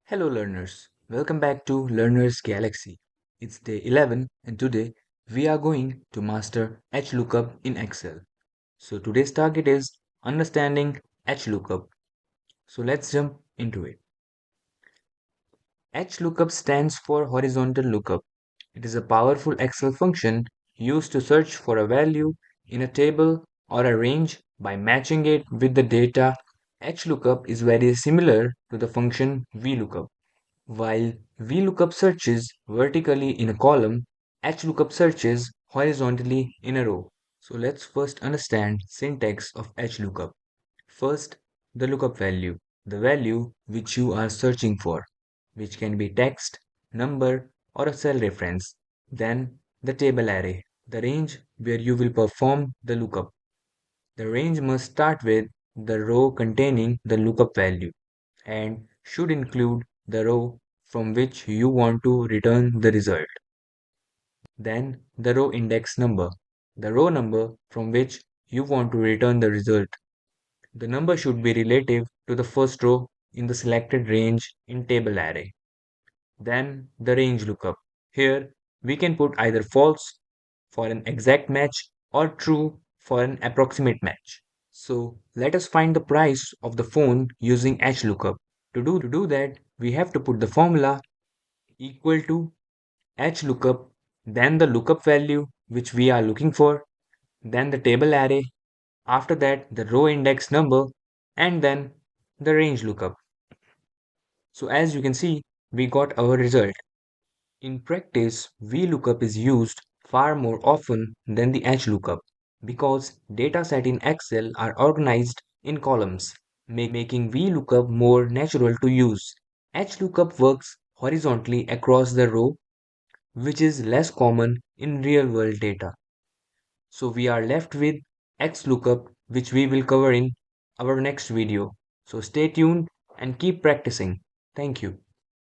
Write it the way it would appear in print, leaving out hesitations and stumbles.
Hello learners, welcome back to Learner's Galaxy. It's day 11 and today we are going to master HLOOKUP in Excel. So today's target is understanding HLOOKUP. So let's jump into it. HLOOKUP stands for horizontal lookup. It is a powerful Excel function used to search for a value in a table or a range by matching it with the data. HLOOKUP is very similar to the function vlookup. While vlookup searches vertically in a column, HLOOKUP searches horizontally in a row. So let's first understand syntax of HLOOKUP. First, the lookup value, the value which you are searching for, which can be text, number, or a cell reference. Then the table array, the range where you will perform the lookup. The range must start with the row containing the lookup value and should include the row from which you want to return the result. Then the row index number, the row number from which you want to return the result. The number should be relative to the first row in the selected range in table array. Then the range lookup. Here we can put either false for an exact match or true for an approximate match. So let us find the price of the phone using HLOOKUP. To do that, we have to put the formula equal to HLOOKUP, then the lookup value which we are looking for, then the table array, after that the row index number, and then the range lookup. So as you can see, we got our result. In practice, vlookup is used far more often than the HLOOKUP because data set in Excel are organized in columns, making vlookup more natural to use. HLOOKUP works horizontally across the row, which is less common in real-world data. So we are left with XLOOKUP, which we will cover in our next video. So stay tuned and keep practicing. Thank you.